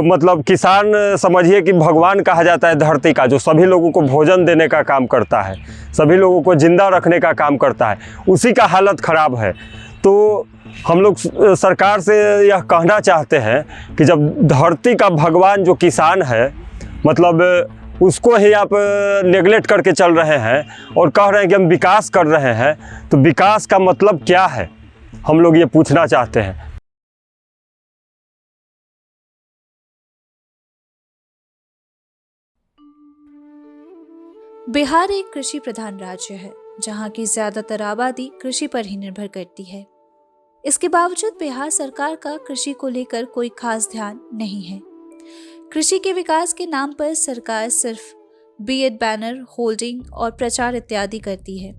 मतलब किसान समझिए कि भगवान कहा जाता है धरती का, जो सभी लोगों को भोजन देने का काम करता है, सभी लोगों को जिंदा रखने का काम करता है, उसी का हालत ख़राब है। तो हम लोग सरकार से यह कहना चाहते हैं कि जब धरती का भगवान जो किसान है, मतलब उसको ही आप नेगलेक्ट करके चल रहे हैं और कह रहे हैं कि हम विकास कर रहे हैं, तो विकास का मतलब क्या है, हम लोग ये पूछना चाहते हैं। बिहार एक कृषि प्रधान राज्य है, जहां की ज्यादातर आबादी कृषि पर ही निर्भर करती है। इसके बावजूद बिहार सरकार का कृषि को लेकर कोई खास ध्यान नहीं है। कृषि के विकास के नाम पर सरकार सिर्फ बीएड बैनर, होल्डिंग और प्रचार इत्यादि करती है।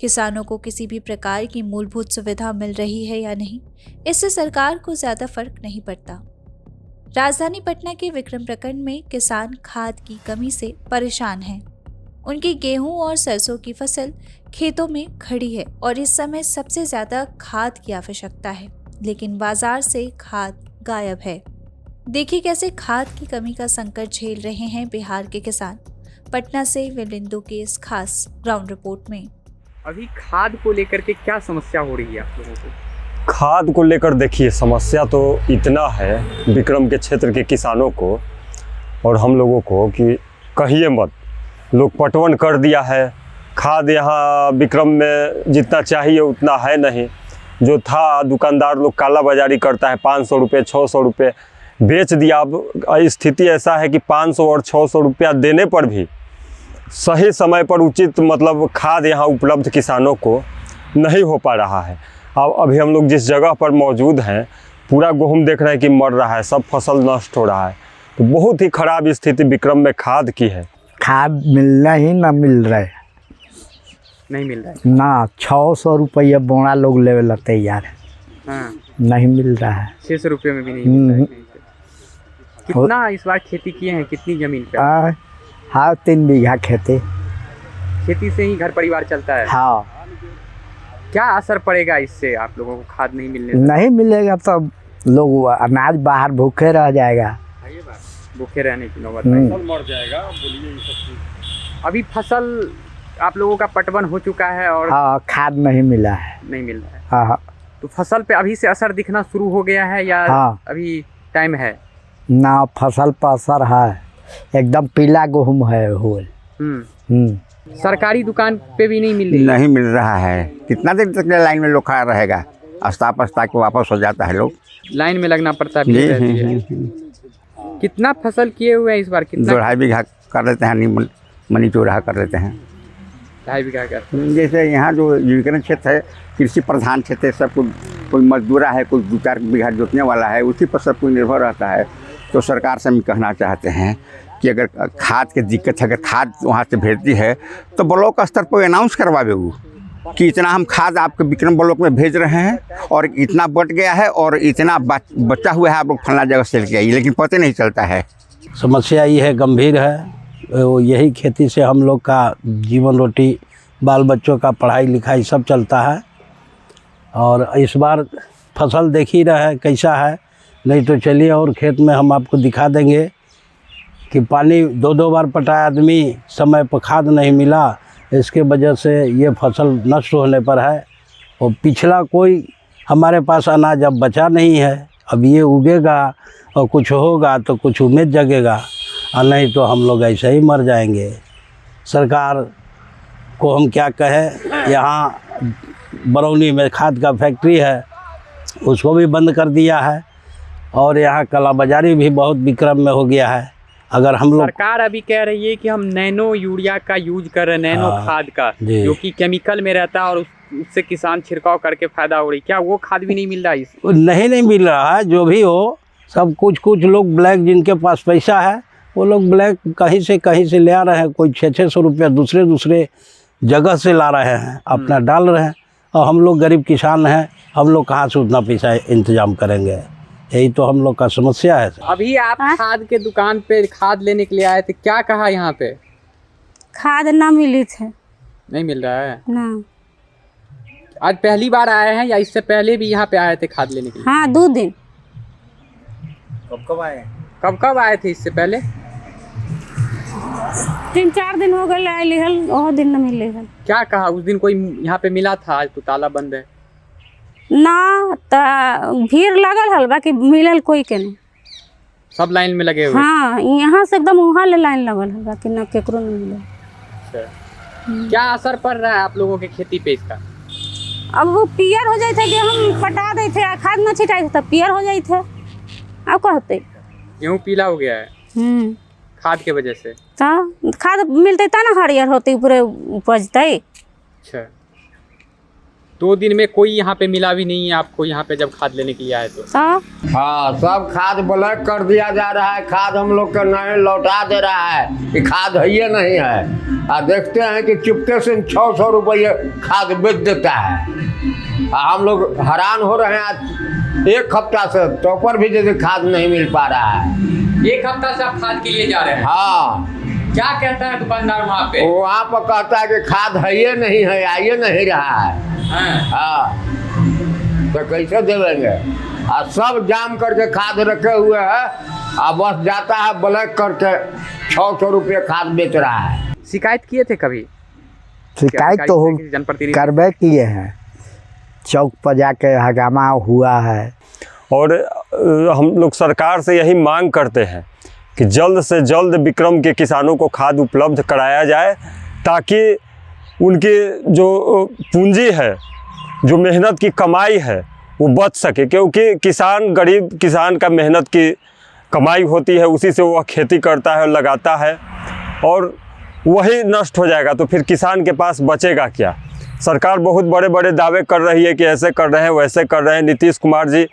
किसानों को किसी भी प्रकार की मूलभूत सुविधा मिल रही है या नहीं, इससे सरकार को ज्यादा फर्क नहीं पड़ता। राजधानी पटना के विक्रम प्रखंड में किसान खाद की कमी से परेशान हैं। उनकी गेहूं और सरसों की फसल खेतों में खड़ी है और इस समय सबसे ज्यादा खाद की आवश्यकता है, लेकिन बाजार से खाद गायब है। देखिए कैसे खाद की कमी का संकट झेल रहे हैं बिहार के किसान। पटना से विलिंदु की इस खास ग्राउंड रिपोर्ट में। अभी खाद को लेकर के क्या समस्या हो रही है आप लोगों को? खाद को लेकर देखिए समस्या तो इतना है विक्रम के क्षेत्र के किसानों को और हम लोगों को कि कहिए मत। लोग पटवन कर दिया है, खाद यहाँ विक्रम में जितना चाहिए उतना है नहीं। जो था दुकानदार लोग काला बाजारी करता है, 500 रुपये 600 रुपये बेच दिया। अब स्थिति ऐसा है कि 500 और 600 रुपया देने पर भी सही समय पर उचित मतलब खाद यहाँ उपलब्ध किसानों को नहीं हो पा रहा है। अब अभी हम लोग जिस जगह पर मौजूद हैं, पूरा गेहूँ देख रहे हैं कि मर रहा है, सब फसल नष्ट हो रहा है। तो बहुत ही ख़राब स्थिति विक्रम में खाद की है। खाद मिलना ही ना मिल रहा है, नहीं मिल रहा है ना। 600 रुपये बोरा लोग ले लेते यार। हाँ, नहीं मिल रहा है। 600 रुपये में भी नहीं मिल रहा है। कितना इस बार खेती किए हैं, कितनी जमीन पे? हाँ 3 बीघा खेती से ही घर परिवार चलता है। हाँ। क्या असर पड़ेगा इससे आप लोगों को खाद नहीं मिलने से? नहीं मिलेगा तो लोग अनाज बाहर भूखे रह जाएगा। भूखे रहने की नौबत नहीं, मर जाएगा। बोलिए ये सब। अभी फसल आप लोगों का पटवन हो चुका है और हाँ, खाद नहीं मिला है। नहीं मिल रहा है। हाँ हाँ। तो फसल पे अभी से असर दिखना शुरू हो गया है या हाँ। अभी टाइम है? ना फसल पर असर है, एकदम पीला गेहूँ है होल। सरकारी दुकान पे भी नहीं मिल रही? नहीं मिल रहा है। कितना देर तक लाइन में लोग खड़ा रहेगा? अस्ता पस्ता के वापस हो जाता है लोग। लाइन में लगना पड़ता है। कितना फसल किए हुए हैं इस बार? कितना? 2.5 बीघा कर लेते हैं, मनी चौराहा कर लेते हैं। 2.5 बीघा का। जैसे यहाँ जो विक्रम क्षेत्र है कृषि प्रधान क्षेत्र है, सब कोई मजदूरा है, कोई 2-4 बीघा जोतने वाला है, उसी पर सब कोई निर्भर रहता है। तो सरकार से हम कहना चाहते हैं कि अगर खाद की दिक्कत है, अगर खाद वहाँ से भेजती है तो ब्लॉक स्तर पर अनाउंस करवावे वो कि इतना हम खाद आपके विक्रम ब्लॉक में भेज रहे हैं और इतना बट गया है और इतना बचा हुआ है, आप लोग फला जगह से लेके आइए, लेकिन पता नहीं चलता है। समस्या ये है, गंभीर है। यही खेती से हम लोग का जीवन रोटी, बाल बच्चों का पढ़ाई लिखाई सब चलता है। और इस बार फसल देख ही रहा है कैसा है। नहीं तो चलिए और खेत में हम आपको दिखा देंगे कि पानी 2-2 बार पटाया आदमी, समय पर खाद नहीं मिला, इसके वजह से ये फसल नष्ट होने पर है। और पिछला कोई हमारे पास अनाज अब बचा नहीं है। अब ये उगेगा और कुछ होगा तो कुछ उम्मीद जगेगा, और नहीं तो हम लोग ऐसे ही मर जाएंगे। सरकार को हम क्या कहें, यहाँ बरौनी में खाद का फैक्ट्री है, उसको भी बंद कर दिया है। और यहाँ काला बाजारी भी बहुत विक्रम में हो गया है। अगर हम लोग, सरकार अभी कह रही है कि हम नैनो यूरिया का यूज कर रहे हैं, नैनो खाद का, जो कि केमिकल में रहता है और उससे किसान छिड़काव करके फायदा हो रही। क्या वो खाद भी नहीं मिल रहा है? नहीं मिल रहा है। जो भी हो, सब कुछ लोग ब्लैक, जिनके पास पैसा है वो लोग ब्लैक कहीं से ले आ रहे हैं। कोई 600 रुपया दूसरे जगह से ला रहे हैं, अपना डाल रहे हैं। और हम लोग गरीब किसान हैं, हम लोग कहाँ से उतना पैसा इंतजाम करेंगे? यही तो हम लोग का समस्या है। अभी आप खाद के दुकान पे खाद लेने के लिए आए थे, क्या कहा यहाँ पे? खाद ना मिली थे। नहीं मिल रहा है ना। आज पहली बार आए हैं या इससे पहले भी यहाँ पे आए थे खाद लेने के लिए? हाँ, 2 दिन। कब आए? कब कब आए थे इससे पहले? 3-4 दिन हो गए आए लिहल, और दिन न मिले हल। क्या कहा उस दिन? कोई यहाँ पे मिला था? आज तो ताला बंद है। ना भीड़ लगल हल, बाकी मिलल कोई के नहीं। सब लाइन में लगे हुए? हाँ, यहाँ से एकदम वहाँ ले लाइन लगल हल, बाकी ना केकरो नहीं मिले। अच्छा। क्या असर पड़ रहा है आप लोगों की खेती पे इसका? अब वो पियर हो जाते थे, गेहूँ पटा देते, खाद न छिटाए तब पियर हो जाते। अब क्या होते? गेहूँ पीला हो गया है खाद के वजह से। तो खाद मिलते ता ना हरियर होते, पूरे उपजते। अच्छा, 2 दिन में कोई यहाँ पे मिला भी नहीं है आपको, यहाँ पे जब खाद लेने के लिए आए तो? हाँ, सब खाद ब्लैक कर दिया जा रहा है। खाद हम लोग का नहीं लौटा दे रहा है कि खाद है ये नहीं है। देखते हैं कि चुपके से 600 रुपये खाद बेच देता है। हम लोग हैरान हो रहे हैं। आज 1 हफ्ता से टॉपर भी जैसे खाद नहीं मिल पा रहा है। 1 हफ्ता से आप खाद के लिए जा रहे हैं? हाँ। क्या कहता है दुकानदार वहाँ पे? वहाँ पर कहता है कि खाद है ये नहीं है, आइए नहीं रहा है। हाँ, तो कैसे देवेंगे? सब जाम करके खाद रखे हुए हैं, बस जाता है ब्लैक करके 600 रुपये खाद बेच रहा है। शिकायत किए थे कभी? शिकायत तो हम जनप्रतिनिधि करबे किए हैं, चौक पर जाके हंगामा हुआ है। और हम लोग सरकार से यही मांग करते हैं कि जल्द से जल्द विक्रम के किसानों को खाद उपलब्ध कराया जाए, ताकि उनकी जो पूंजी है, जो मेहनत की कमाई है, वो बच सके। क्योंकि किसान, गरीब किसान का मेहनत की कमाई होती है, उसी से वह खेती करता है और लगाता है, और वही नष्ट हो जाएगा तो फिर किसान के पास बचेगा क्या? सरकार बहुत बड़े बड़े दावे कर रही है कि ऐसे कर रहे हैं, वैसे कर रहे हैं। नीतीश कुमार जी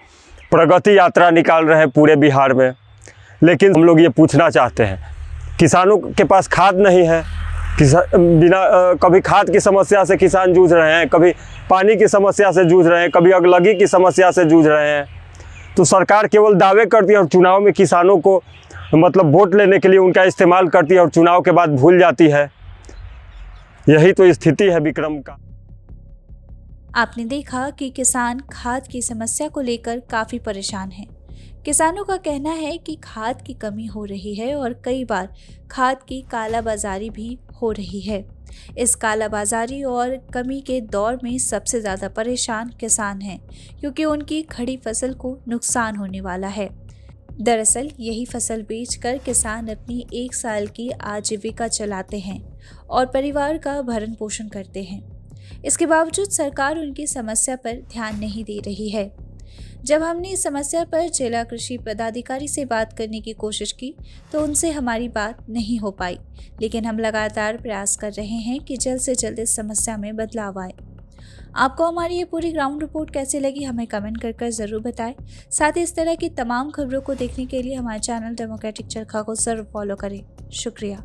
प्रगति यात्रा निकाल रहे हैं पूरे बिहार में, लेकिन हम लोग ये पूछना चाहते हैं, किसानों के पास खाद नहीं है। कभी खाद की समस्या से किसान जूझ रहे हैं, कभी पानी की समस्या से जूझ रहे हैं, कभी अगलगी की समस्या से जूझ रहे हैं। तो सरकार केवल दावे करती है और चुनाव में किसानों को मतलब वोट लेने के लिए उनका इस्तेमाल करती है और चुनाव के बाद भूल जाती है। यही तो स्थिति है विक्रम का। आपने देखा कि किसान खाद की समस्या को लेकर काफ़ी परेशान हैं। किसानों का कहना है कि खाद की कमी हो रही है और कई बार खाद की कालाबाजारी भी हो रही है। इस कालाबाजारी और कमी के दौर में सबसे ज़्यादा परेशान किसान हैं, क्योंकि उनकी खड़ी फसल को नुकसान होने वाला है। दरअसल यही फसल बेचकर किसान अपनी 1 साल की आजीविका चलाते हैं और परिवार का भरण पोषण करते हैं। इसके बावजूद सरकार उनकी समस्या पर ध्यान नहीं दे रही है। जब हमने इस समस्या पर जिला कृषि पदाधिकारी से बात करने की कोशिश की तो उनसे हमारी बात नहीं हो पाई, लेकिन हम लगातार प्रयास कर रहे हैं कि जल्द से जल्द इस समस्या में बदलाव आए। आपको हमारी ये पूरी ग्राउंड रिपोर्ट कैसी लगी हमें कमेंट कर ज़रूर बताएं। साथ ही इस तरह की तमाम खबरों को देखने के लिए हमारे चैनल डेमोक्रेटिक चरखा को ज़रूर फॉलो करें। शुक्रिया।